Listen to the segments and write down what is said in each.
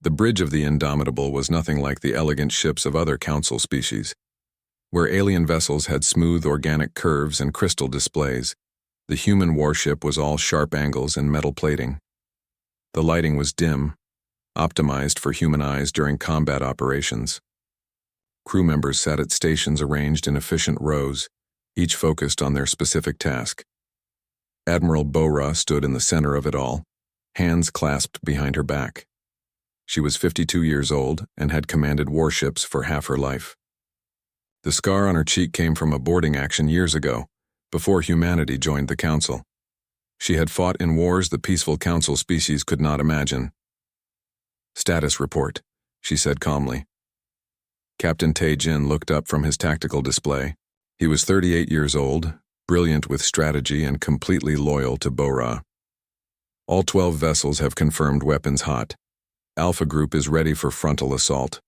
The bridge of the Indomitable was nothing like the elegant ships of other Council species. Where alien vessels had smooth organic curves and crystal displays, the human warship was all sharp angles and metal plating. The lighting was dim, optimized for human eyes during combat operations. Crew members sat at stations arranged in efficient rows, each focused on their specific task. Admiral Bora stood in the center of it all, hands clasped behind her back. She was 52 years old and had commanded warships for half her life. The scar on her cheek came from a boarding action years ago, before humanity joined the Council. She had fought in wars the peaceful Council species could not imagine. "Status report," she said calmly. Captain Tae-jin looked up from his tactical display. He was 38 years old, brilliant with strategy and completely loyal to Bora. "All 12 vessels have confirmed weapons hot. Alpha Group is ready for frontal assault.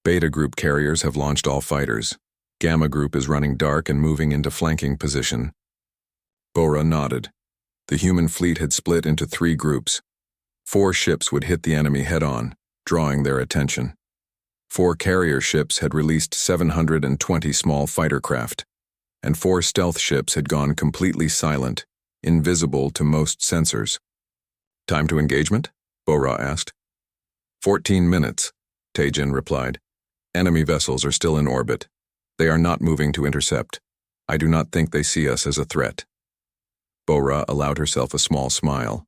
Beta Group carriers have launched all fighters. Gamma Group is running dark and moving into flanking position." Bora nodded. The human fleet had split into 3 groups. 4 ships would hit the enemy head-on, drawing their attention. 4 carrier ships had released 720 small fighter craft, and 4 stealth ships had gone completely silent, invisible to most sensors. "Time to engagement?" Bora asked. 14 minutes, Tae-jin replied. "Enemy vessels are still in orbit. They are not moving to intercept. I do not think they see us as a threat." Bora allowed herself a small smile.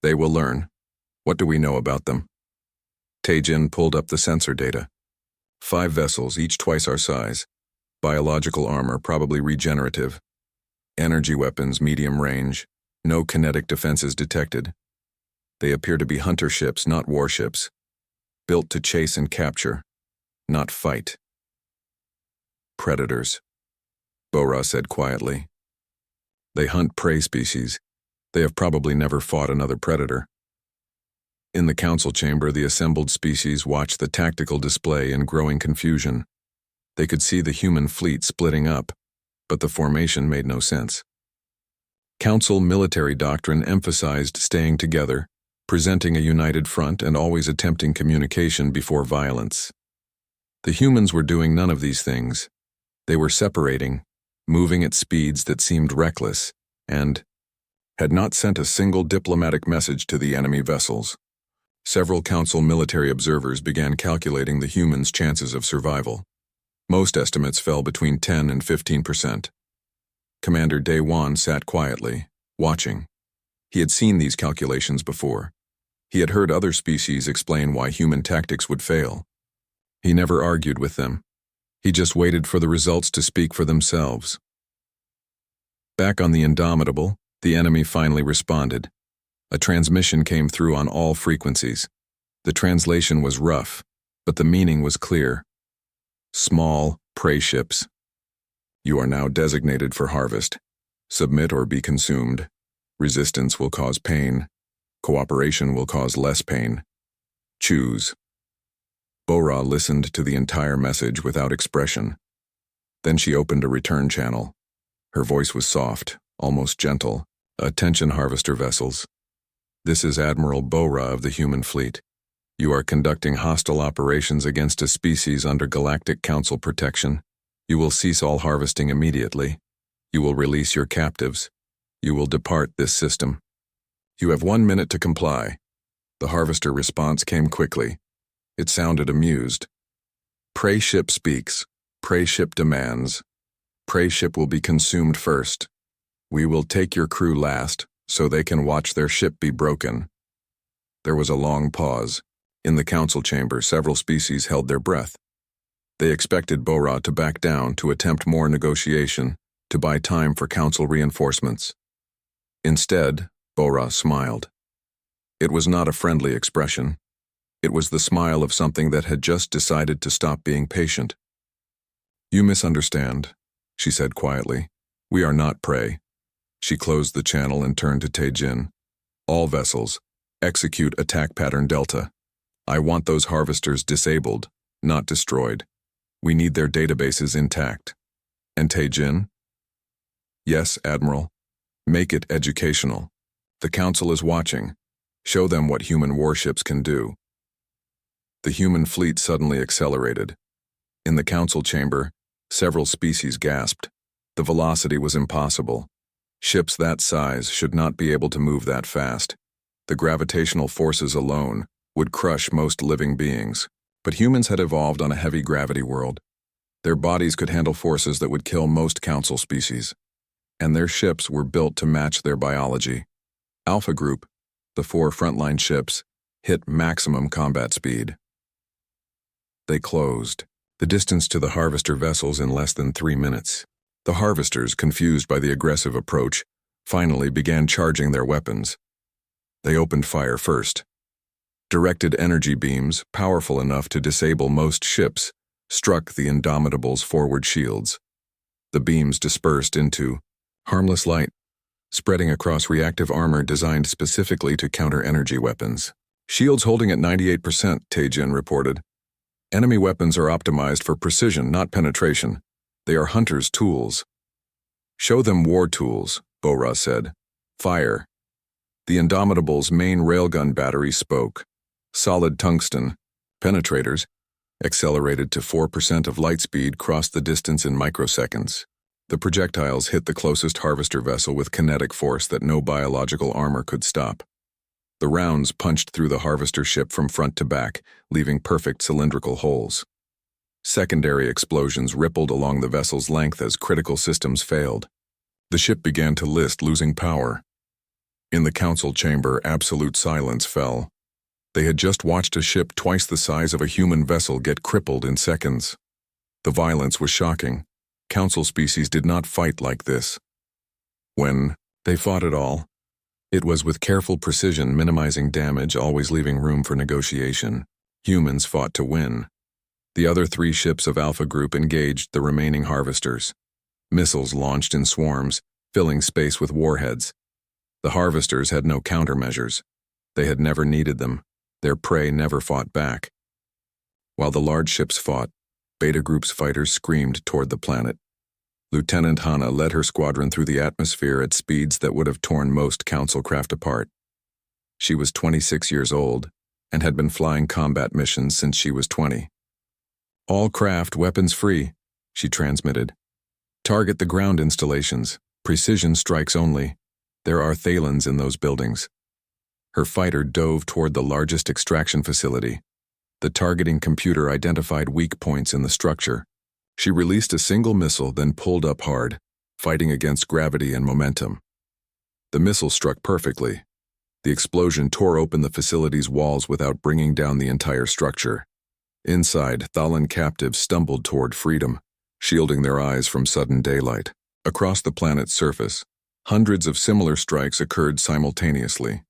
"They will learn. What do we know about them?" Tae-jin pulled up the sensor data. 5 vessels, each twice our size. Biological armor, probably regenerative. Energy weapons, medium range. No kinetic defenses detected. They appear to be hunter ships, not warships. Built to chase and capture, not fight. "Predators," Bora said quietly. "They hunt prey species. They have probably never fought another predator." In the council chamber, the assembled species watched the tactical display in growing confusion. They could see the human fleet splitting up, but the formation made no sense. Council military doctrine emphasized staying together, presenting a united front and always attempting communication before violence. The humans were doing none of these things. They were separating, moving at speeds that seemed reckless, and had not sent a single diplomatic message to the enemy vessels. Several Council military observers began calculating the humans' chances of survival. Most estimates fell between 10 and 15%. Commander Dae-won sat quietly, watching. He had seen these calculations before. He had heard other species explain why human tactics would fail. He never argued with them. He just waited for the results to speak for themselves. Back on the Indomitable, the enemy finally responded. A transmission came through on all frequencies. The translation was rough, but the meaning was clear. "Small prey ships. You are now designated for harvest. Submit or be consumed. Resistance will cause pain. Cooperation will cause less pain. Choose." Bora listened to the entire message without expression. Then she opened a return channel. Her voice was soft, almost gentle. "Attention, harvester vessels. This is Admiral Bora of the human fleet. You are conducting hostile operations against a species under Galactic Council protection. You will cease all harvesting immediately. You will release your captives. You will depart this system. You have 1 minute to comply." The harvester response came quickly. It sounded amused. "Prey ship speaks. Prey ship demands. Prey ship will be consumed first. We will take your crew last, so they can watch their ship be broken." There was a long pause. In the council chamber, several species held their breath. They expected Bora to back down, to attempt more negotiation, to buy time for council reinforcements. Instead, Bora smiled. It was not a friendly expression. It was the smile of something that had just decided to stop being patient. "You misunderstand," she said quietly. "We are not prey." She closed the channel and turned to Tae-jin. "All vessels, execute attack pattern Delta. I want those harvesters disabled, not destroyed. We need their databases intact." "And Tae-jin?" "Yes, Admiral. Make it educational. The Council is watching. Show them what human warships can do. The human fleet suddenly accelerated. In the council chamber, several species gasped. The velocity was impossible. Ships that size should not be able to move that fast. The gravitational forces alone would crush most living beings. But humans had evolved on a heavy gravity world. Their bodies could handle forces that would kill most council species. And their ships were built to match their biology. Alpha Group, the 4 frontline ships, hit maximum combat speed. They closed the distance to the harvester vessels in less than 3 minutes. The harvesters, confused by the aggressive approach, finally began charging their weapons. They opened fire first. Directed energy beams, powerful enough to disable most ships, struck the Indomitable's forward shields. The beams dispersed into harmless light, spreading across reactive armor designed specifically to counter energy weapons. Shields holding at 98%, Taejin reported. Enemy weapons are optimized for precision, not penetration. They are hunters' tools. Show them war tools, Bora said. Fire. The Indomitable's main railgun battery spoke. Solid tungsten penetrators, accelerated to 4% of light speed, crossed the distance in microseconds. The projectiles hit the closest harvester vessel with kinetic force that no biological armor could stop. The rounds punched through the harvester ship from front to back, leaving perfect cylindrical holes. Secondary explosions rippled along the vessel's length as critical systems failed. The ship began to list, losing power. In the council chamber, absolute silence fell. They had just watched a ship twice the size of a human vessel get crippled in seconds. The violence was shocking. Council species did not fight like this. When they fought at all, it was with careful precision, minimizing damage, always leaving room for negotiation. Humans fought to win. The other 3 ships of Alpha Group engaged the remaining harvesters. Missiles launched in swarms, filling space with warheads. The harvesters had no countermeasures. They had never needed them. Their prey never fought back. While the large ships fought, Beta Group's fighters screamed toward the planet. Lieutenant Hana led her squadron through the atmosphere at speeds that would have torn most council craft apart. She was 26 years old and had been flying combat missions since she was 20. All craft weapons free, she transmitted. Target the ground installations. Precision strikes only. There are Thalans in those buildings. Her fighter dove toward the largest extraction facility. The targeting computer identified weak points in the structure. She released a single missile, then pulled up hard, fighting against gravity and momentum. The missile struck perfectly. The explosion tore open the facility's walls without bringing down the entire structure. Inside, Thalan captives stumbled toward freedom, shielding their eyes from sudden daylight. Across the planet's surface, hundreds of similar strikes occurred simultaneously.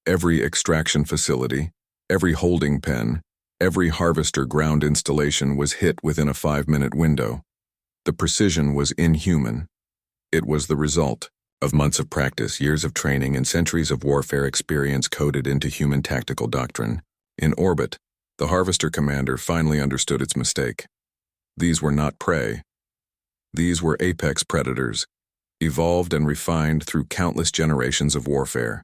Every extraction facility, every holding pen, every harvester ground installation was hit within a 5-minute window. The precision was inhuman. It was the result of months of practice, years of training, and centuries of warfare experience coded into human tactical doctrine. In orbit, the harvester commander finally understood its mistake. These were not prey. These were apex predators, evolved and refined through countless generations of warfare.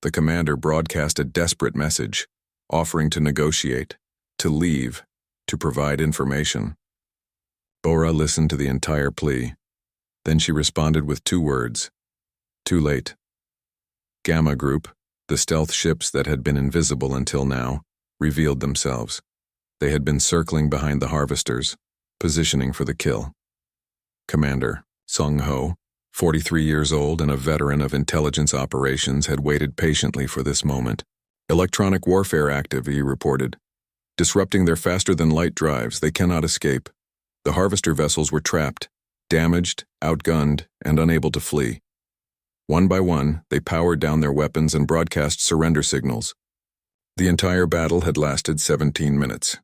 The commander broadcast a desperate message, offering to negotiate, to leave, to provide information. Bora listened to the entire plea. Then she responded with 2 words. Too late. Gamma Group, the stealth ships that had been invisible until now, revealed themselves. They had been circling behind the harvesters, positioning for the kill. Commander Sung Ho, 43 years old and a veteran of intelligence operations, had waited patiently for this moment. Electronic warfare active, he reported. Disrupting their faster-than-light drives, they cannot escape. The harvester vessels were trapped, damaged, outgunned, and unable to flee. One by one, they powered down their weapons and broadcast surrender signals. The entire battle had lasted 17 minutes.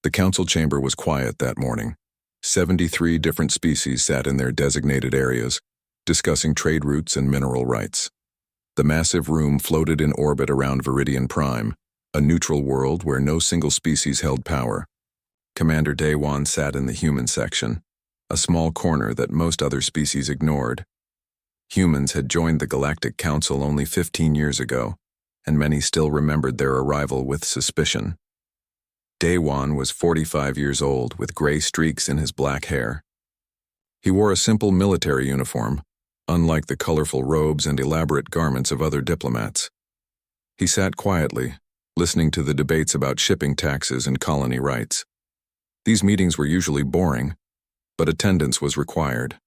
The council chamber was quiet that morning. 73 different species sat in their designated areas, discussing trade routes and mineral rights. The massive room floated in orbit around Viridian Prime, a neutral world where no single species held power. Commander Daewon sat in the human section, a small corner that most other species ignored. Humans had joined the Galactic Council only 15 years ago, and many still remembered their arrival with suspicion. Daewon was 45 years old with gray streaks in his black hair. He wore a simple military uniform, unlike the colorful robes and elaborate garments of other diplomats. He sat quietly, listening to the debates about shipping taxes and colony rights. These meetings were usually boring, but attendance was required.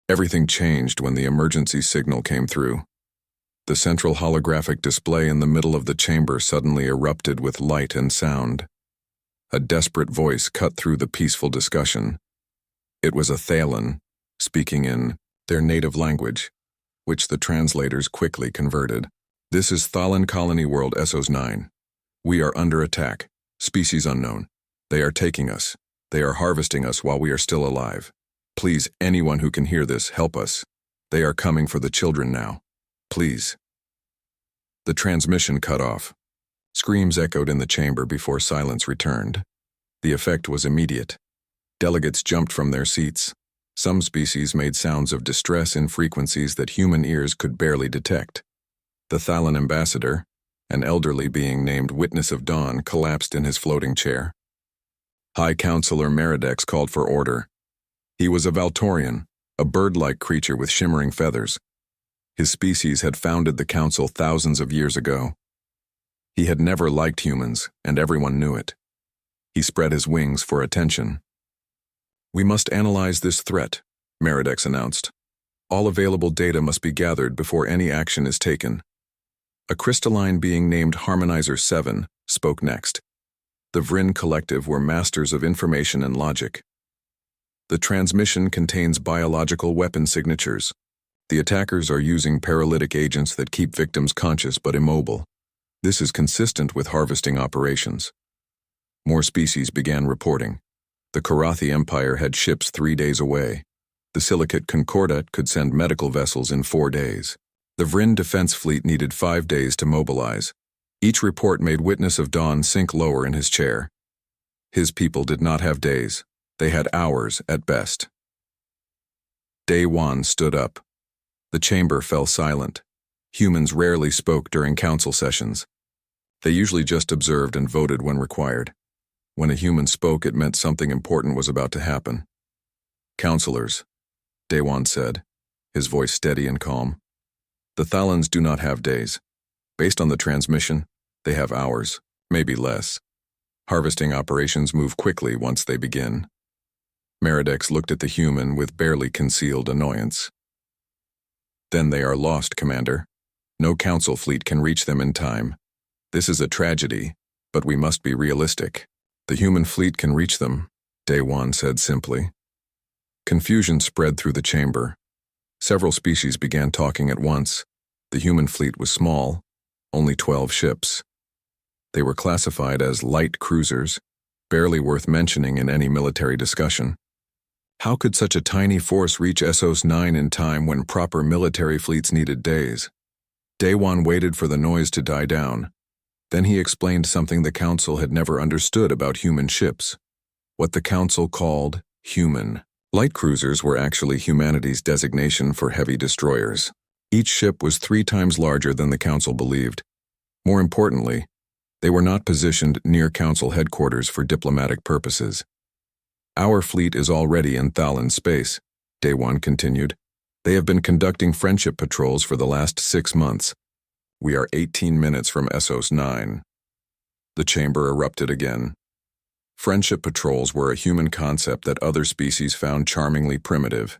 Everything changed when the emergency signal came through. The central holographic display in the middle of the chamber suddenly erupted with light and sound. A desperate voice cut through the peaceful discussion. It was a Thalen, speaking in their native language, which the translators quickly converted. "This is Thalen Colony World SOS-9. We are under attack. Species unknown. They are taking us. They are harvesting us while we are still alive. Please, anyone who can hear this, help us. They are coming for the children now. Please." The transmission cut off. Screams echoed in the chamber before silence returned. The effect was immediate. Delegates jumped from their seats. Some species made sounds of distress in frequencies that human ears could barely detect. The Thalen ambassador, an elderly being named Witness of Dawn, collapsed in his floating chair. High Counselor Meridex called for order. He was a Valtorian, a bird-like creature with shimmering feathers. His species had founded the council thousands of years ago. He had never liked humans, and everyone knew it. He spread his wings for attention. "We must analyze this threat," Meridex announced. "All available data must be gathered before any action is taken." A crystalline being named Harmonizer 7 spoke next. The Vryn Collective were masters of information and logic. "The transmission contains biological weapon signatures. The attackers are using paralytic agents that keep victims conscious but immobile. This is consistent with harvesting operations." More species began reporting. The Karathi Empire had ships 3 days away. The Silicate Concordat could send medical vessels in 4 days. The Vryn Defense Fleet needed 5 days to mobilize. Each report made Witness of Dawn sink lower in his chair. His people did not have days. They had hours at best. Daewon stood up. The chamber fell silent. Humans rarely spoke during council sessions. They usually just observed and voted when required. When a human spoke, it meant something important was about to happen. "Counselors," Daewon said, his voice steady and calm. "The Thalans do not have days. Based on the transmission, they have hours, maybe less. Harvesting operations move quickly once they begin." Meridex looked at the human with barely concealed annoyance. "Then they are lost, Commander. No council fleet can reach them in time. This is a tragedy, but we must be realistic." "The human fleet can reach them," Daewon said simply. Confusion spread through the chamber. Several species began talking at once. The human fleet was small, only 12 ships. They were classified as light cruisers, barely worth mentioning in any military discussion. How could such a tiny force reach SOS-9 in time when proper military fleets needed days? Daewon waited for the noise to die down. Then he explained something the council had never understood about human ships. What the council called human. Light cruisers were actually humanity's designation for heavy destroyers. Each ship was 3 times larger than the council believed. More importantly, they were not positioned near council headquarters for diplomatic purposes. "Our fleet is already in Thalan space," Daewon continued. "They have been conducting friendship patrols for the last 6 months. We are 18 minutes from SOS-9. The chamber erupted again. Friendship patrols were a human concept that other species found charmingly primitive.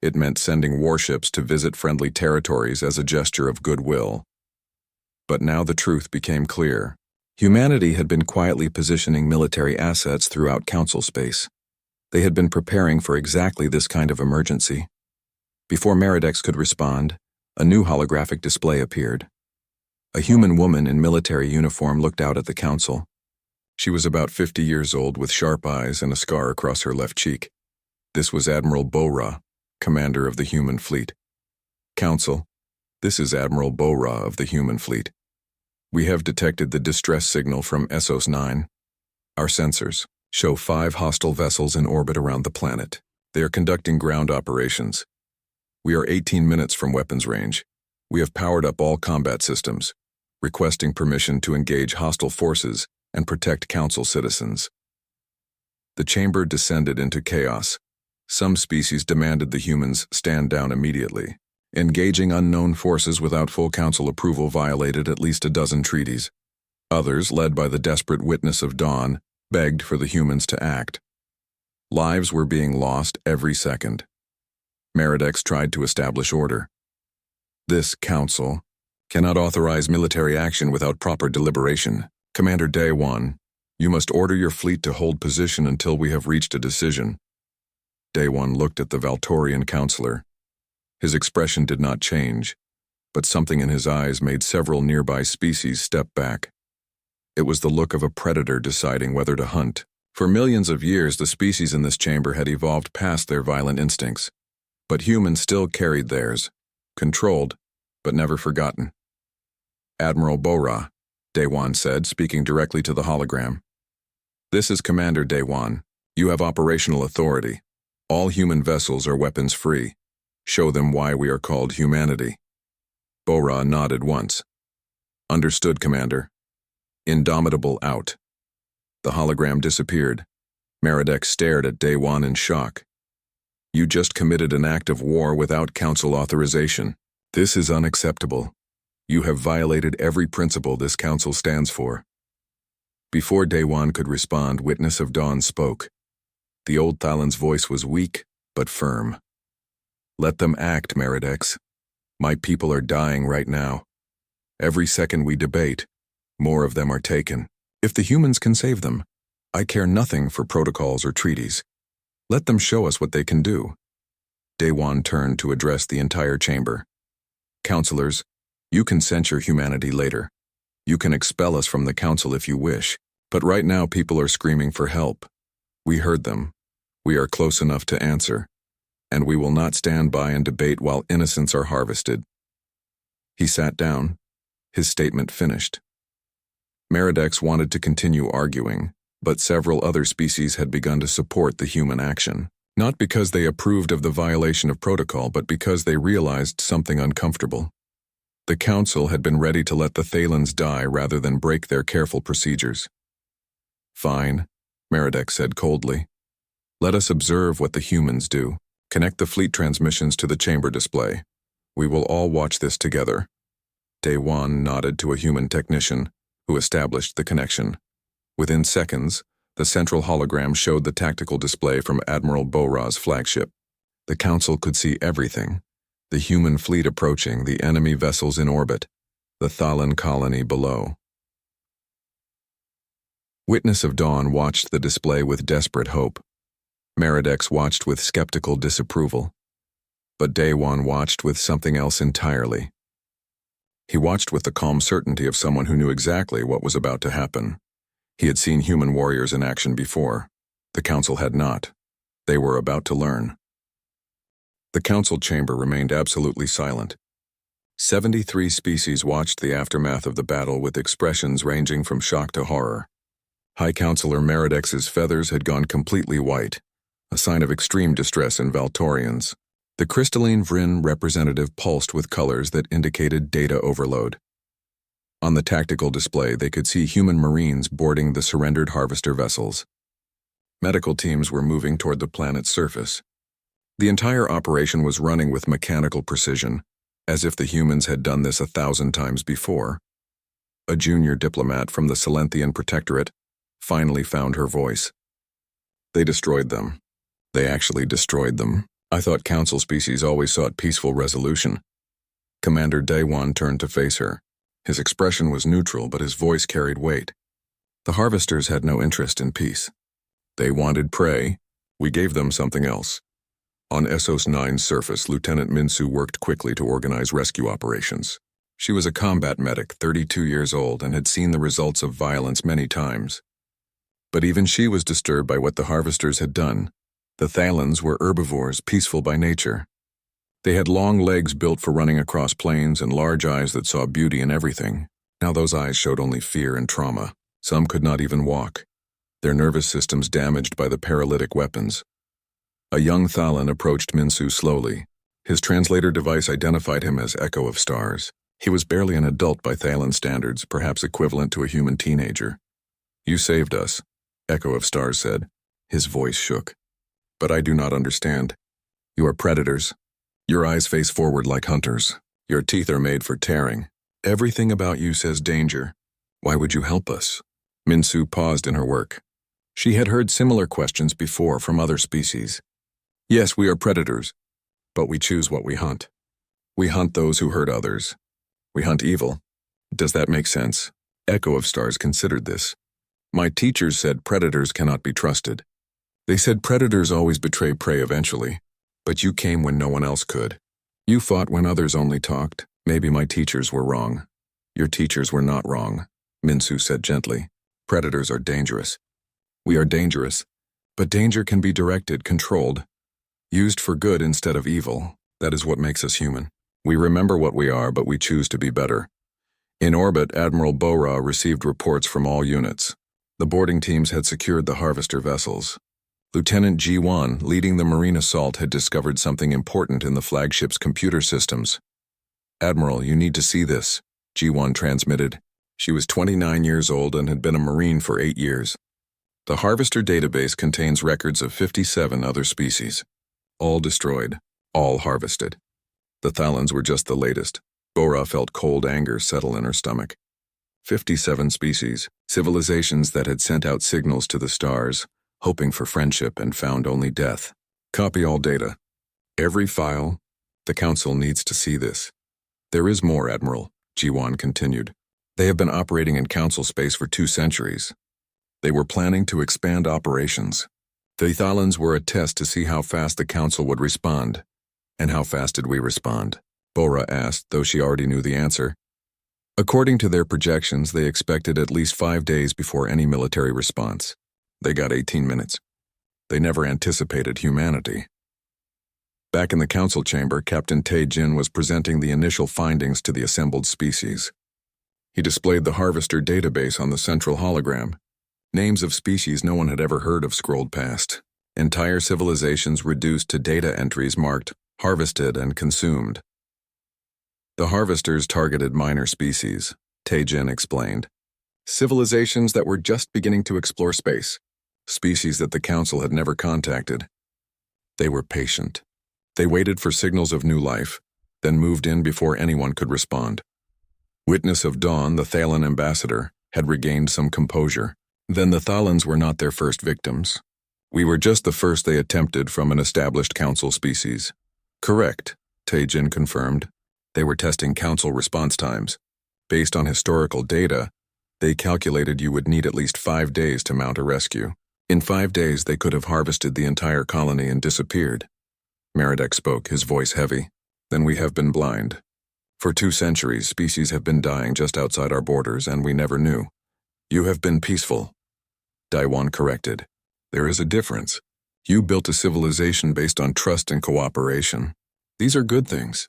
It meant sending warships to visit friendly territories as a gesture of goodwill. But now the truth became clear. Humanity had been quietly positioning military assets throughout council space. They had been preparing for exactly this kind of emergency. Before Meridex could respond, a new holographic display appeared. A human woman in military uniform looked out at the council. She was about 50 years old with sharp eyes and a scar across her left cheek. This was Admiral Bo-Ra, commander of the human fleet. "Council, this is Admiral Bo-Ra of the human fleet. We have detected the distress signal from SOS-9. Our sensors show 5 hostile vessels in orbit around the planet. They are conducting ground operations. We are 18 minutes from weapons range. We have powered up all combat systems, requesting permission to engage hostile forces and protect Council citizens. The chamber descended into chaos. Some species demanded the humans stand down immediately. Engaging unknown forces without full Council approval violated at least a dozen treaties. Others, led by the desperate Witness of Dawn, begged for the humans to act. Lives were being lost every second. Meridex tried to establish order. This Council cannot authorize military action without proper deliberation. Commander Day 1, you must order your fleet to hold position until we have reached a decision. Day 1 looked at the Valtorian counselor. His expression did not change, but something in his eyes made several nearby species step back. It was the look of a predator deciding whether to hunt. For millions of years, the species in this chamber had evolved past their violent instincts. But humans still carried theirs, controlled, but never forgotten. Admiral Bora, Daywan said, speaking directly to the hologram. This is Commander Daywan. You have operational authority. All human vessels are weapons-free. Show them why we are called humanity. Bora nodded once. Understood, Commander. Indomitable out. The hologram disappeared. Meridex stared at Daywan in shock. You just committed an act of war without Council authorization. This is unacceptable. You have violated every principle this Council stands for. Before Daywan could respond, Witness of Dawn spoke. The old Thalan's voice was weak, but firm. Let them act, Meridex. My people are dying right now. Every second we debate, more of them are taken. If the humans can save them, I care nothing for protocols or treaties. Let them show us what they can do. Daywan turned to address the entire chamber. Counselors, you can censure humanity later. You can expel us from the Council if you wish, but right now people are screaming for help. We heard them. We are close enough to answer, and we will not stand by and debate while innocents are harvested. He sat down, his statement finished. Meridex wanted to continue arguing, but several other species had begun to support the human action, not because they approved of the violation of protocol, but because they realized something uncomfortable. The Council had been ready to let the Thalans die rather than break their careful procedures. Fine, Meridex said coldly. Let us observe what the humans do. Connect the fleet transmissions to the chamber display. We will all watch this together. Daywan nodded to a human technician, who established the connection. Within seconds, the central hologram showed the tactical display from Admiral Bora's flagship. The Council could see everything. The human fleet approaching, the enemy vessels in orbit, the Thalan colony below. Witness of Dawn watched the display with desperate hope. Meridex watched with skeptical disapproval. But Daywan watched with something else entirely. He watched with the calm certainty of someone who knew exactly what was about to happen. He had seen human warriors in action before. The Council had not. They were about to learn. The Council chamber remained absolutely silent. 73 species watched the aftermath of the battle with expressions ranging from shock to horror. High Counselor Meridex's feathers had gone completely white, a sign of extreme distress in Valtorians. The crystalline Vryn representative pulsed with colors that indicated data overload. On the tactical display, they could see human Marines boarding the surrendered harvester vessels. Medical teams were moving toward the planet's surface. The entire operation was running with mechanical precision, as if the humans had done this 1,000 times before. A junior diplomat from the Silenthian Protectorate finally found her voice. They destroyed them. They actually destroyed them. I thought Council species always sought peaceful resolution. Commander Daywan turned to face her. His expression was neutral, but his voice carried weight. The harvesters had no interest in peace. They wanted prey. We gave them something else. On Essos 9's surface, Lieutenant Minsu worked quickly to organize rescue operations. She was a combat medic, 32 years old, and had seen the results of violence many times. But even she was disturbed by what the harvesters had done. The Thalans were herbivores, peaceful by nature. They had long legs built for running across plains and large eyes that saw beauty in everything. Now those eyes showed only fear and trauma. Some could not even walk, their nervous systems damaged by the paralytic weapons. A young Thalan approached Minsu slowly. His translator device identified him as Echo of Stars. He was barely an adult by Thalan standards, perhaps equivalent to a human teenager. You saved us, Echo of Stars said. His voice shook. But I do not understand. You are predators. Your eyes face forward like hunters. Your teeth are made for tearing. Everything about you says danger. Why would you help us? Minsu paused in her work. She had heard similar questions before from other species. Yes, we are predators, but we choose what we hunt. We hunt those who hurt others. We hunt evil. Does that make sense? Echo of Stars considered this. My teachers said predators cannot be trusted. They said predators always betray prey eventually, but you came when no one else could. You fought when others only talked. Maybe my teachers were wrong. Your teachers were not wrong, Minsu said gently. Predators are dangerous. We are dangerous, but danger can be directed, controlled, used for good instead of evil. That is what makes us human. We remember what we are, but we choose to be better. In orbit, Admiral Bora received reports from all units. The boarding teams had secured the harvester vessels. Lieutenant G1, leading the marine assault, had discovered something important in the flagship's computer systems. Admiral, you need to see this, G1 transmitted. She was 29 years old and had been a marine for 8 years. The harvester database contains records of 57 other species. All destroyed, all harvested. The Thalans were just the latest. Bora felt cold anger settle in her stomach. 57 species, civilizations that had sent out signals to the stars, hoping for friendship and found only death. Copy all data. Every file. The Council needs to see this. There is more, Admiral, G1 continued. They have been operating in Council space for 2 centuries. They were planning to expand operations. The Thalans were a test to see how fast the Council would respond. And how fast did we respond? Bora asked, though she already knew the answer. According to their projections, they expected at least 5 days before any military response. They got 18 minutes. They never anticipated humanity. Back in the Council chamber, Captain Tae-jin was presenting the initial findings to the assembled species. He displayed the harvester database on the central hologram. Names of species no one had ever heard of scrolled past. Entire civilizations reduced to data entries marked harvested and consumed. The harvesters targeted minor species, Tae-jin explained. Civilizations that were just beginning to explore space. Species that the Council had never contacted. They were patient. They waited for signals of new life, then moved in before anyone could respond. Witness of Dawn, the Thalan ambassador, had regained some composure. Then the Thalans were not their first victims. We were just the first they attempted from an established Council species. Correct, Tae-jin confirmed. They were testing Council response times. Based on historical data, they calculated you would need at least 5 days to mount a rescue. In 5 days, they could have harvested the entire colony and disappeared. Meredek spoke, his voice heavy. Then we have been blind. For 2 centuries, species have been dying just outside our borders, and we never knew. You have been peaceful. Daiwan corrected. There is a difference. You built a civilization based on trust and cooperation. These are good things.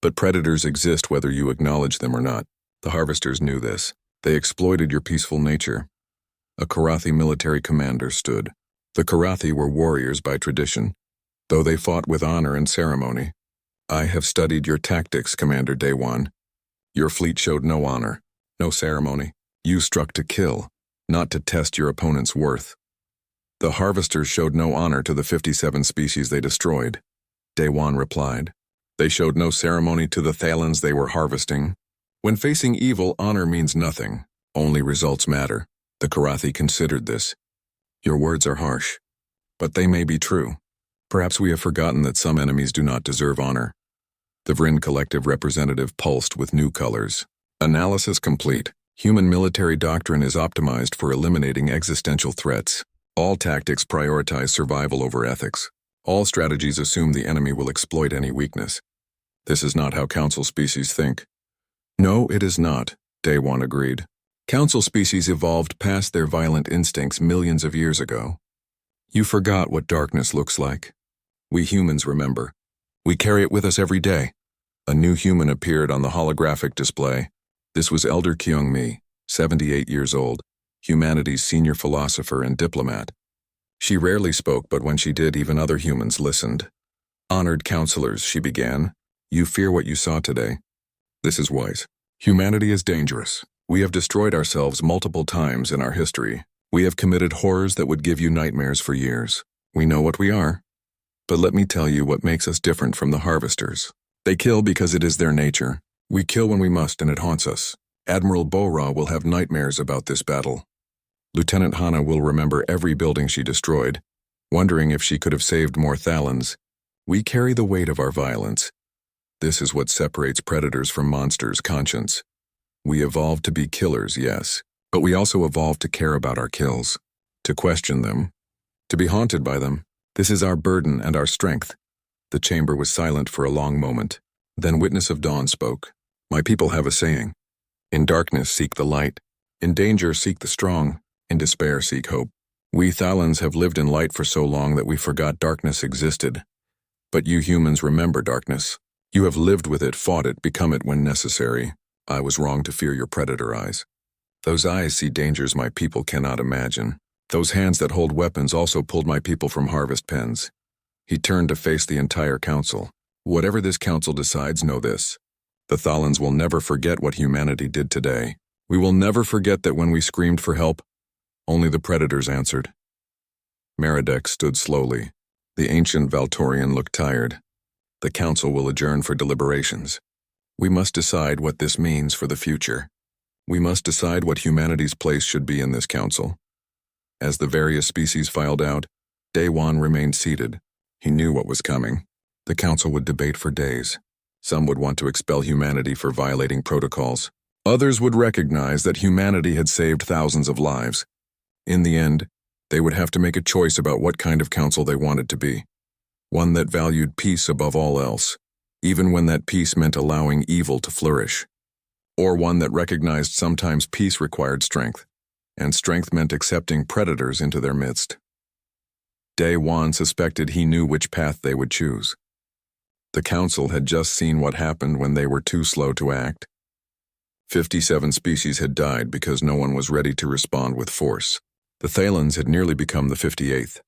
But predators exist whether you acknowledge them or not. The harvesters knew this. They exploited your peaceful nature. A Karathi military commander stood. The Karathi were warriors by tradition, though they fought with honor and ceremony. I have studied your tactics, Commander Daiwan. Your fleet showed no honor, no ceremony. You struck to kill, not to test your opponent's worth. The harvesters showed no honor to the 57 species they destroyed. Daiwan replied. They showed no ceremony to the Thalans they were harvesting. When facing evil, honor means nothing. Only results matter. The Karathi considered this. Your words are harsh, but they may be true. Perhaps we have forgotten that some enemies do not deserve honor. The Vryn collective representative pulsed with new colors. Analysis complete. Human military doctrine is optimized for eliminating existential threats. All tactics prioritize survival over ethics. All strategies assume the enemy will exploit any weakness. This is not how Council species think. No, it is not, Daiwan agreed. Council species evolved past their violent instincts millions of years ago. You forgot what darkness looks like. We humans remember. We carry it with us every day. A new human appeared on the holographic display. This was Elder Kyung-mi, 78 years old, humanity's senior philosopher and diplomat. She rarely spoke, but when she did, even other humans listened. Honored counselors, she began. You fear what you saw today. This is wise. Humanity is dangerous. We have destroyed ourselves multiple times in our history. We have committed horrors that would give you nightmares for years. We know what we are. But let me tell you what makes us different from the harvesters. They kill because it is their nature. We kill when we must and it haunts us. Admiral Bora will have nightmares about this battle. Lieutenant Hana will remember every building she destroyed, wondering if she could have saved more Thalans. We carry the weight of our violence. This is what separates predators from monsters' conscience. We evolved to be killers, yes, but we also evolved to care about our kills, to question them, to be haunted by them. This is our burden and our strength. The chamber was silent for a long moment. Then Witness of Dawn spoke. My people have a saying. In darkness seek the light. In danger seek the strong. In despair seek hope. We Thalans have lived in light for so long that we forgot darkness existed. But you humans remember darkness. You have lived with it, fought it, become it when necessary. I was wrong to fear your predator eyes. Those eyes see dangers my people cannot imagine. Those hands that hold weapons also pulled my people from harvest pens. He turned to face the entire council. Whatever this council decides, know this. The Thalans will never forget what humanity did today. We will never forget that when we screamed for help, only the predators answered. Meredek stood slowly. The ancient Valtorian looked tired. The council will adjourn for deliberations. We must decide what this means for the future. We must decide what humanity's place should be in this council. As the various species filed out, Daewon remained seated. He knew what was coming. The council would debate for days. Some would want to expel humanity for violating protocols. Others would recognize that humanity had saved thousands of lives. In the end, they would have to make a choice about what kind of council they wanted to be. One that valued peace above all else, even when that peace meant allowing evil to flourish. Or one that recognized sometimes peace required strength, and strength meant accepting predators into their midst. Daewon suspected he knew which path they would choose. The council had just seen what happened when they were too slow to act. 57 species had died because no one was ready to respond with force. The Thalans had nearly become the 58th.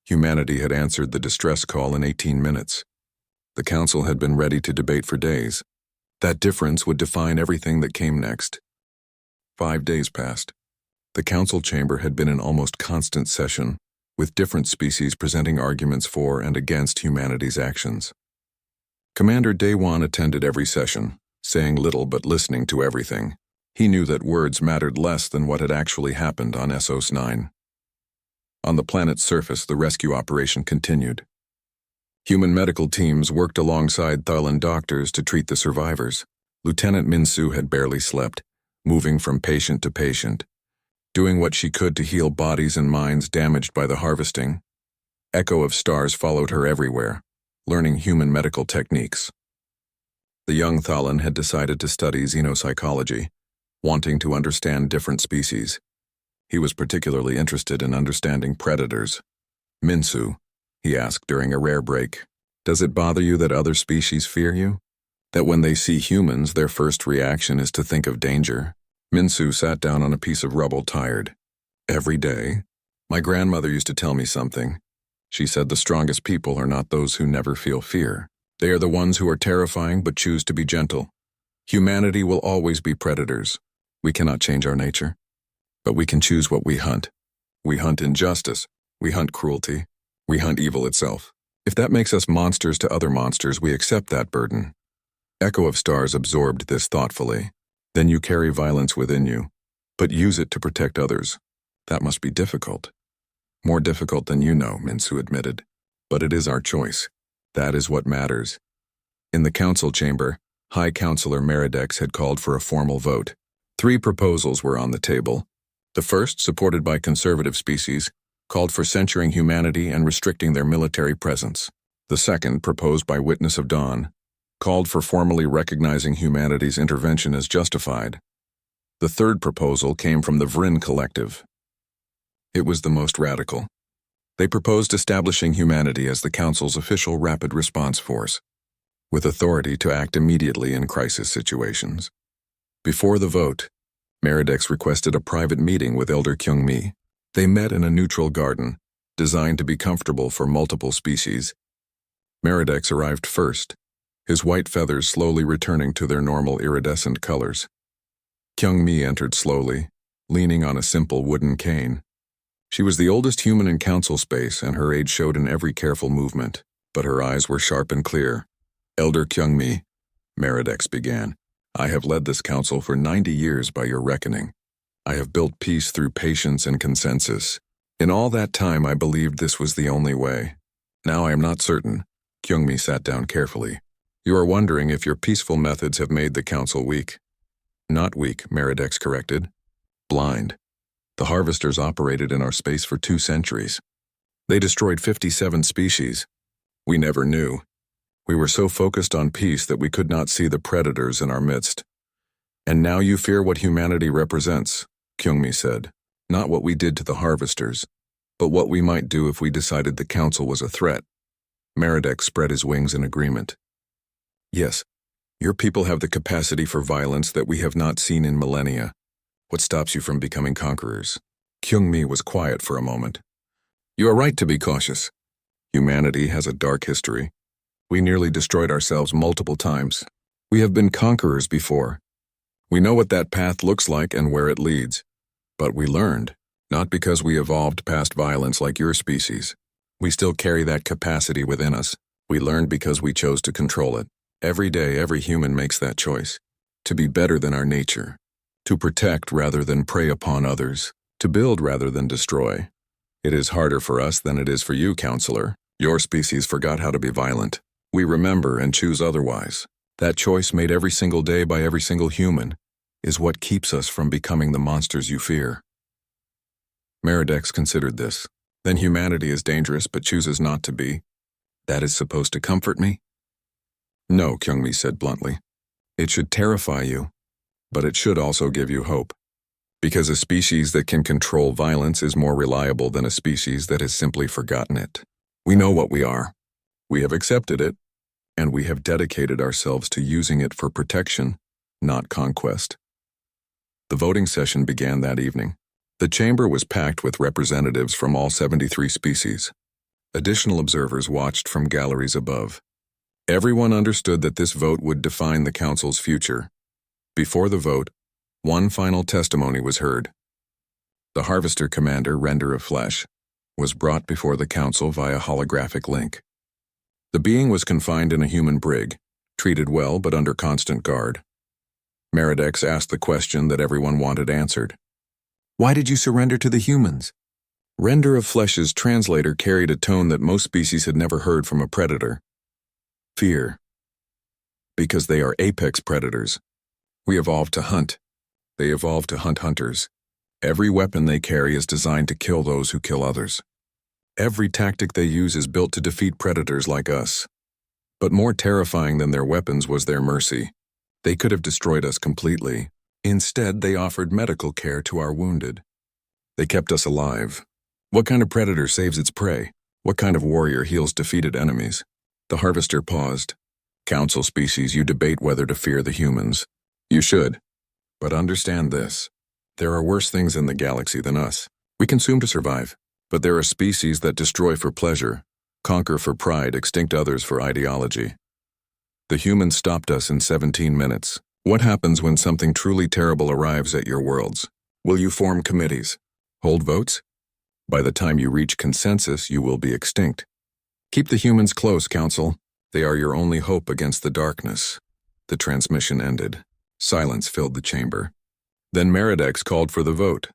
Humanity had answered the distress call in 18 minutes. The council had been ready to debate for days. That difference would define everything that came next. 5 days passed. The council chamber had been in almost constant session, with different species presenting arguments for and against humanity's actions. Commander Daewon attended every session, saying little but listening to everything. He knew that words mattered less than what had actually happened on Essos 9. On the planet's surface, the rescue operation continued. Human medical teams worked alongside Thalan doctors to treat the survivors. Lieutenant Minsu had barely slept, moving from patient to patient, doing what she could to heal bodies and minds damaged by the harvesting. Echo of Stars followed her everywhere, learning human medical techniques. The young Thalan had decided to study xenopsychology, wanting to understand different species. He was particularly interested in understanding predators. Minsu, he asked during a rare break, does it bother you that other species fear you? That when they see humans, their first reaction is to think of danger? Minsu sat down on a piece of rubble, tired. Every day, my grandmother used to tell me something. She said the strongest people are not those who never feel fear. They are the ones who are terrifying but choose to be gentle. Humanity will always be predators. We cannot change our nature. But we can choose what we hunt. We hunt injustice. We hunt cruelty. We hunt evil itself. If that makes us monsters to other monsters, we accept that burden. Echo of Stars absorbed this thoughtfully. Then you carry violence within you, but use it to protect others. That must be difficult. More difficult than you know, Minsu admitted. But it is our choice. That is what matters. In the council chamber, High Counselor Meridex had called for a formal vote. 3 proposals were on the table. The first, supported by conservative species, called for censuring humanity and restricting their military presence. The second, proposed by Witness of Dawn, called for formally recognizing humanity's intervention as justified. The third proposal came from the Vrin Collective. It was the most radical. They proposed establishing humanity as the Council's official rapid response force, with authority to act immediately in crisis situations. Before the vote, Meridex requested a private meeting with Elder Kyungmi. They met in a neutral garden, designed to be comfortable for multiple species. Meridex arrived first, his white feathers slowly returning to their normal iridescent colors. Kyung-mi entered slowly, leaning on a simple wooden cane. She was the oldest human in council space, and her age showed in every careful movement, but her eyes were sharp and clear. "Elder Kyung-mi," Meridex began, "I have led this council for 90 years by your reckoning. I have built peace through patience and consensus. In all that time I believed this was the only way. Now I am not certain." Kyung-mi sat down carefully. "You are wondering if your peaceful methods have made the council weak." "Not weak," Meridex corrected. "Blind. The harvesters operated in our space for 2 centuries. They destroyed 57 species. We never knew. We were so focused on peace that we could not see the predators in our midst." "And now you fear what humanity represents," Kyung-mi said. "Not what we did to the harvesters, but what we might do if we decided the council was a threat." Meridex spread his wings in agreement. "Yes, your people have the capacity for violence that we have not seen in millennia. What stops you from becoming conquerors?" Kyung-mi was quiet for a moment. "You are right to be cautious. Humanity has a dark history. We nearly destroyed ourselves multiple times. We have been conquerors before. We know what that path looks like and where it leads. But we learned, not because we evolved past violence like your species. We still carry that capacity within us. We learned because we chose to control it. Every day, every human makes that choice. To be better than our nature. To protect rather than prey upon others. To build rather than destroy. It is harder for us than it is for you, counselor. Your species forgot how to be violent. We remember and choose otherwise. That choice made every single day by every single human is what keeps us from becoming the monsters you fear." Meridex considered this. "Then humanity is dangerous but chooses not to be. That is supposed to comfort me?" "No," Kyung-mi said bluntly. "It should terrify you, but it should also give you hope. Because a species that can control violence is more reliable than a species that has simply forgotten it. We know what we are. We have accepted it, and we have dedicated ourselves to using it for protection, not conquest." The voting session began that evening. The chamber was packed with representatives from all 73 species. Additional observers watched from galleries above. Everyone understood that this vote would define the council's future. Before the vote, one final testimony was heard. The Harvester Commander, Render of Flesh, was brought before the council via holographic link. The being was confined in a human brig, treated well but under constant guard. Meridex asked the question that everyone wanted answered. "Why did you surrender to the humans?" Render of Flesh's translator carried a tone that most species had never heard from a predator. "Fear. Because they are apex predators. We evolved to hunt. They evolved to hunt hunters. Every weapon they carry is designed to kill those who kill others. Every tactic they use is built to defeat predators like us. But more terrifying than their weapons was their mercy. They could have destroyed us completely. Instead, they offered medical care to our wounded. They kept us alive. What kind of predator saves its prey? What kind of warrior heals defeated enemies?" The Harvester paused. "Council species, you debate whether to fear the humans. You should. But understand this. There are worse things in the galaxy than us. We consume to survive. But there are species that destroy for pleasure, conquer for pride, extinct others for ideology. The humans stopped us in 17 minutes. What happens when something truly terrible arrives at your worlds? Will you form committees? Hold votes? By the time you reach consensus, you will be extinct. Keep the humans close, Council. They are your only hope against the darkness." The transmission ended. Silence filled the chamber. Then Meridex called for the vote.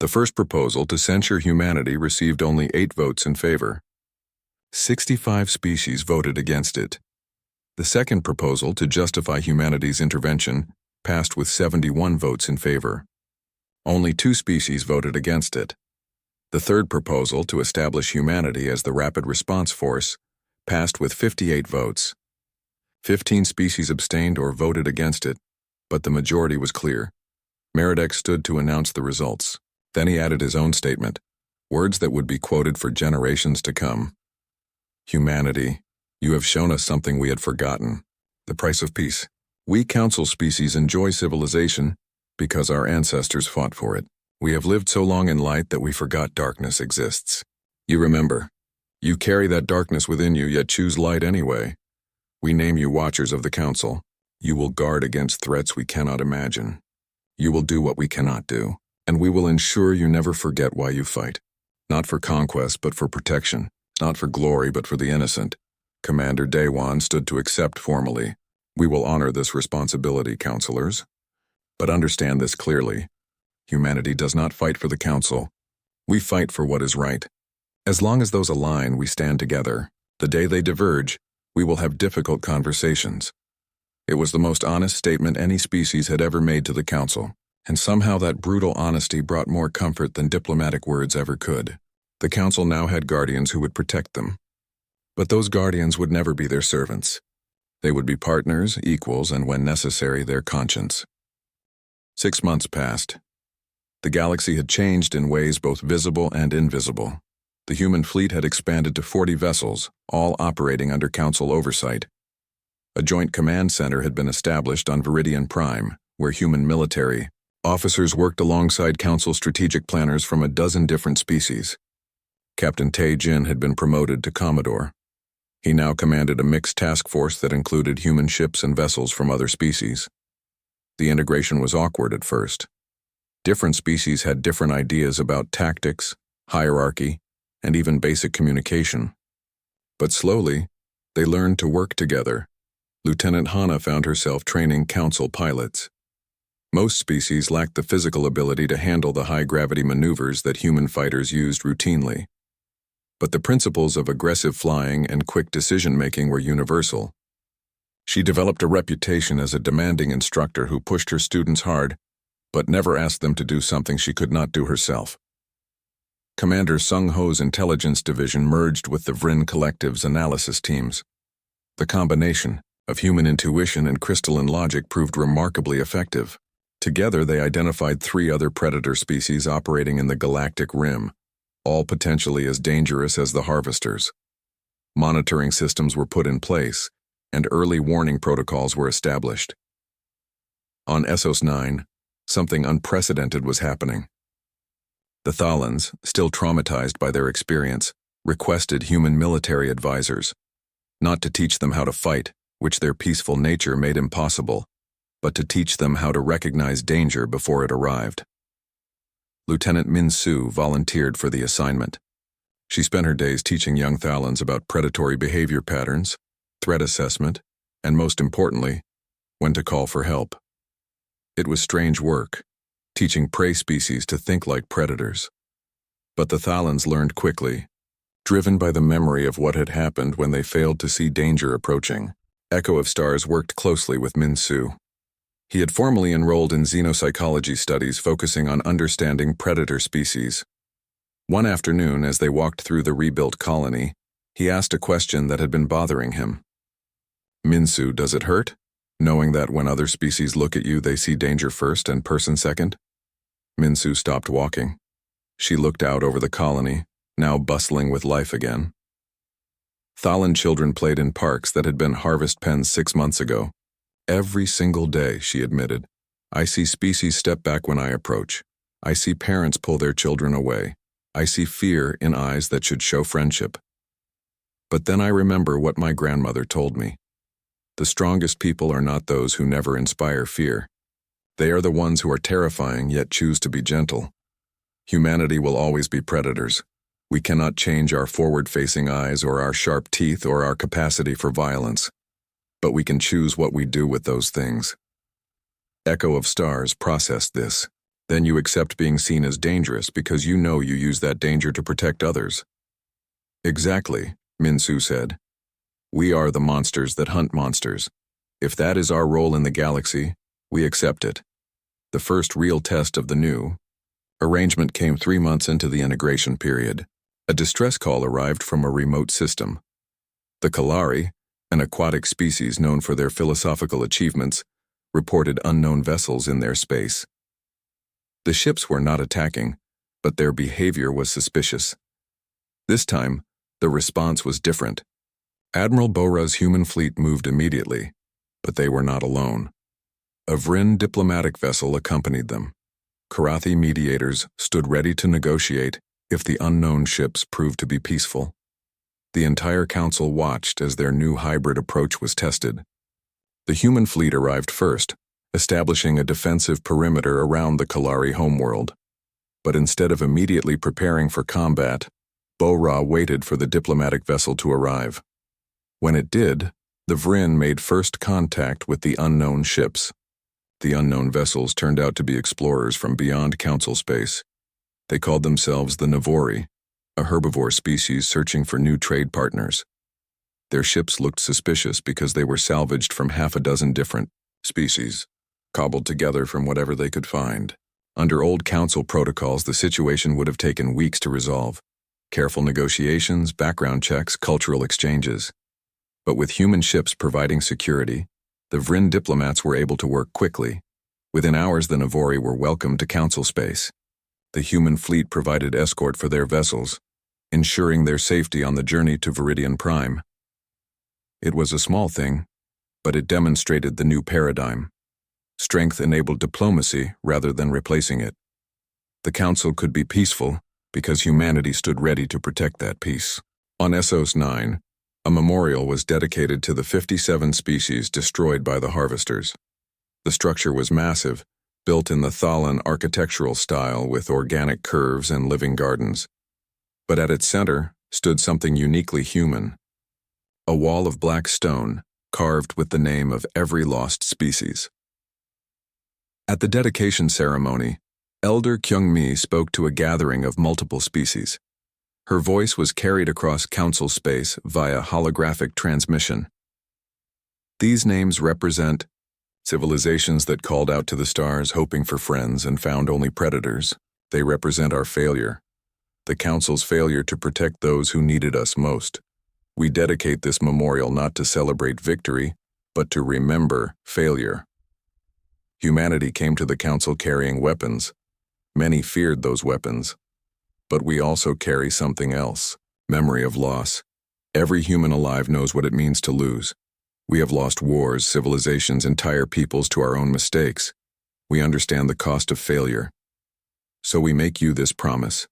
The first proposal to censure humanity received only 8 votes in favor. 65 species voted against it. The second proposal to justify humanity's intervention passed with 71 votes in favor. Only 2 species voted against it. The third proposal to establish humanity as the rapid response force passed with 58 votes. 15 species abstained or voted against it, but the majority was clear. Meridex stood to announce the results. Then he added his own statement, words that would be quoted for generations to come. "Humanity, you have shown us something we had forgotten. The price of peace. We council species enjoy civilization because our ancestors fought for it. We have lived so long in light that we forgot darkness exists. You remember. You carry that darkness within you, yet choose light anyway. We name you Watchers of the Council. You will guard against threats we cannot imagine. You will do what we cannot do, and we will ensure you never forget why you fight. Not for conquest, but for protection. Not for glory, but for the innocent. Commander Daewon stood to accept formally. We will honor this responsibility, counselors. But understand this clearly. Humanity does not fight for the council. We fight for what is right. As long as those align, we stand together. The day they diverge, we will have difficult conversations. It was the most honest statement any species had ever made to the council, and somehow that brutal honesty brought more comfort than diplomatic words ever could. The council now had guardians who would protect them. But those guardians would never be their servants. They would be partners, equals, and when necessary, their conscience. 6 months passed. The galaxy had changed in ways both visible and invisible. The human fleet had expanded to 40 vessels, all operating under council oversight. A joint command center had been established on Viridian Prime, where human military officers worked alongside council strategic planners from a dozen different species. Captain Tae Jin had been promoted to Commodore. He now commanded a mixed task force that included human ships and vessels from other species. The integration was awkward at first. Different species had different ideas about tactics, hierarchy, and even basic communication. But slowly, they learned to work together. Lieutenant Hana found herself training council pilots. Most species lacked the physical ability to handle the high-gravity maneuvers that human fighters used routinely. But the principles of aggressive flying and quick decision-making were universal. She developed a reputation as a demanding instructor who pushed her students hard, but never asked them to do something she could not do herself. Commander Sung Ho's intelligence division merged with the Vrin Collective's analysis teams. The combination of human intuition and crystalline logic proved remarkably effective. Together, they identified 3 other predator species operating in the galactic rim, all potentially as dangerous as the harvesters. Monitoring systems were put in place, and early warning protocols were established. On Essos 9, something unprecedented was happening. The Thalans, still traumatized by their experience, requested human military advisors, not to teach them how to fight, which their peaceful nature made impossible, but to teach them how to recognize danger before it arrived. Lieutenant Min Su volunteered for the assignment. She spent her days teaching young Thalans about predatory behavior patterns, threat assessment, and most importantly, when to call for help. It was strange work, teaching prey species to think like predators. But the Thalans learned quickly, driven by the memory of what had happened when they failed to see danger approaching. Echo of Stars worked closely with Min Su. He had formally enrolled in xenopsychology studies focusing on understanding predator species. One afternoon, as they walked through the rebuilt colony, he asked a question that had been bothering him. Min Su, does it hurt, knowing that when other species look at you, they see danger first and person second? Min Su stopped walking. She looked out over the colony, now bustling with life again. Thalan children played in parks that had been harvest pens 6 months ago. Every single day, she admitted. I see species step back when I approach. I see parents pull their children away. I see fear in eyes that should show friendship. But then I remember what my grandmother told me. The strongest people are not those who never inspire fear. They are the ones who are terrifying yet choose to be gentle. Humanity will always be predators. We cannot change our forward-facing eyes or our sharp teeth or our capacity for violence. But we can choose what we do with those things. Echo of Stars processed this. Then you accept being seen as dangerous because you know you use that danger to protect others. Exactly, Min Su said. We are the monsters that hunt monsters. If that is our role in the galaxy, we accept it. The first real test of the new arrangement came 3 months into the integration period. A distress call arrived from a remote system. The Kalari, an aquatic species known for their philosophical achievements, reported unknown vessels in their space. The ships were not attacking, but their behavior was suspicious. This time, the response was different. Admiral Bora's human fleet moved immediately, but they were not alone. A Vrin diplomatic vessel accompanied them. Karathi mediators stood ready to negotiate if the unknown ships proved to be peaceful. The entire council watched as their new hybrid approach was tested. The human fleet arrived first, establishing a defensive perimeter around the Kalari homeworld. But instead of immediately preparing for combat, Bo-Ra waited for the diplomatic vessel to arrive. When it did, the Vrin made first contact with the unknown ships. The unknown vessels turned out to be explorers from beyond Council space. They called themselves the Navori, a herbivore species searching for new trade partners. Their ships looked suspicious because they were salvaged from half a dozen different species, cobbled together from whatever they could find. Under old Council protocols, the situation would have taken weeks to resolve. Careful negotiations, background checks, cultural exchanges. But with human ships providing security, the Vrin diplomats were able to work quickly. Within hours, the Navori were welcomed to Council space. The human fleet provided escort for their vessels, ensuring their safety on the journey to Viridian Prime. It was a small thing, but it demonstrated the new paradigm. Strength enabled diplomacy rather than replacing it. The Council could be peaceful because humanity stood ready to protect that peace. On Essos 9, a memorial was dedicated to the 57 species destroyed by the harvesters. The structure was massive, built in the Thalan architectural style with organic curves and living gardens. But at its center stood something uniquely human. A wall of black stone carved with the name of every lost species. At the dedication ceremony, Elder Kyung-mi spoke to a gathering of multiple species. Her voice was carried across Council space via holographic transmission. These names represent civilizations that called out to the stars hoping for friends and found only predators. They represent our failure, the Council's failure to protect those who needed us most. We dedicate this memorial not to celebrate victory, but to remember failure. Humanity came to the Council carrying weapons. Many feared those weapons. But we also carry something else, memory of loss. Every human alive knows what it means to lose. We have lost wars, civilizations, entire peoples to our own mistakes. We understand the cost of failure. So we make you this promise.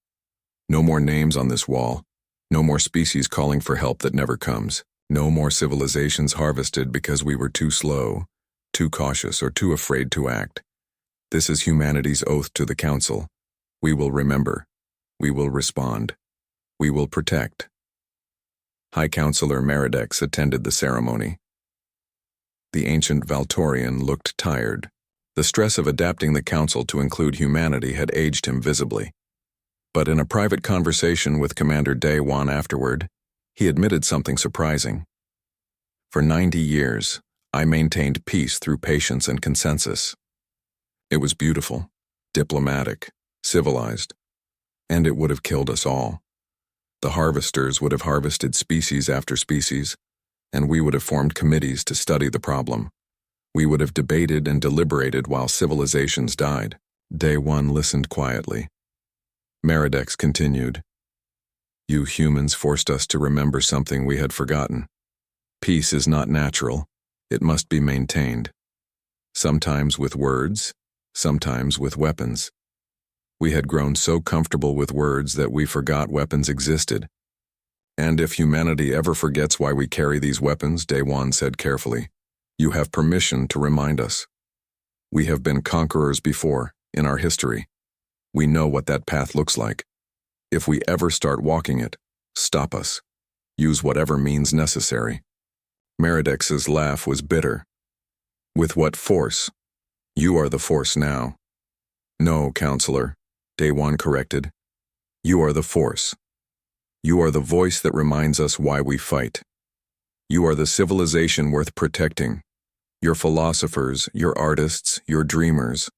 No more names on this wall. No more species calling for help that never comes. No more civilizations harvested because we were too slow, too cautious, or too afraid to act. This is humanity's oath to the Council. We will remember. We will respond. We will protect. High Counselor Meridex attended the ceremony. The ancient Valtorian looked tired. The stress of adapting the Council to include humanity had aged him visibly. But in a private conversation with Commander Daewon afterward, he admitted something surprising. For 90 years, I maintained peace through patience and consensus. It was beautiful, diplomatic, civilized, and it would have killed us all. The harvesters would have harvested species after species, and we would have formed committees to study the problem. We would have debated and deliberated while civilizations died. Daewon listened quietly. Meridex continued. You humans forced us to remember something we had forgotten. Peace is not natural. It must be maintained. Sometimes with words, sometimes with weapons. We had grown so comfortable with words that we forgot weapons existed. And if humanity ever forgets why we carry these weapons, Daewon said carefully, you have permission to remind us. We have been conquerors before, in our history. We know what that path looks like. If we ever start walking it, stop us. Use whatever means necessary. Meridex's laugh was bitter. With what force? You are the force now. No, Counselor, Daewon corrected. You are the force. You are the voice that reminds us why we fight. You are the civilization worth protecting. Your philosophers, your artists, your dreamers.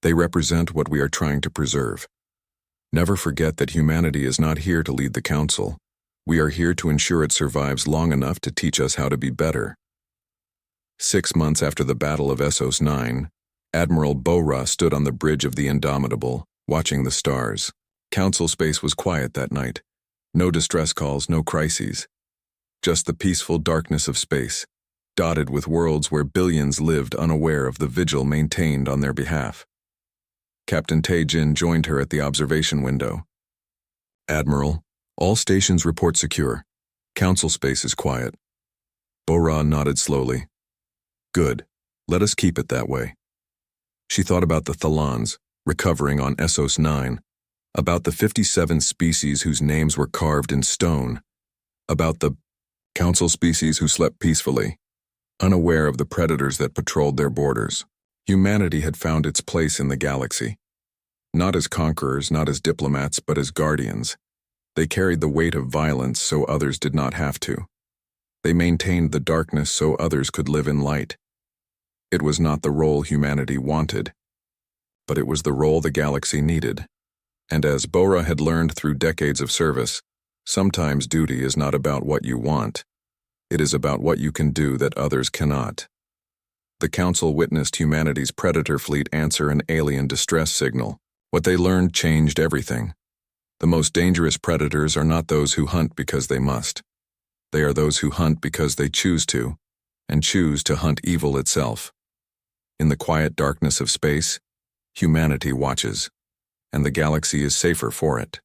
They represent what we are trying to preserve. Never forget that humanity is not here to lead the Council. We are here to ensure it survives long enough to teach us how to be better. 6 months after the Battle of Essos 9, Admiral Bo-Ra stood on the bridge of the Indomitable, watching the stars. Council space was quiet that night. No distress calls, no crises. Just the peaceful darkness of space, dotted with worlds where billions lived unaware of the vigil maintained on their behalf. Captain Tae-jin joined her at the observation window. Admiral, all stations report secure. Council space is quiet. Bo-Ra nodded slowly. Good. Let us keep it that way. She thought about the Thalans, recovering on Essos 9, about the 57 species whose names were carved in stone, about the council species who slept peacefully, unaware of the predators that patrolled their borders. Humanity had found its place in the galaxy. Not as conquerors, not as diplomats, but as guardians. They carried the weight of violence so others did not have to. They maintained the darkness so others could live in light. It was not the role humanity wanted, but it was the role the galaxy needed. And as Bora had learned through decades of service, sometimes duty is not about what you want. It is about what you can do that others cannot. The Council witnessed humanity's predator fleet answer an alien distress signal. What they learned changed everything. The most dangerous predators are not those who hunt because they must. They are those who hunt because they choose to, and choose to hunt evil itself. In the quiet darkness of space, humanity watches, and the galaxy is safer for it.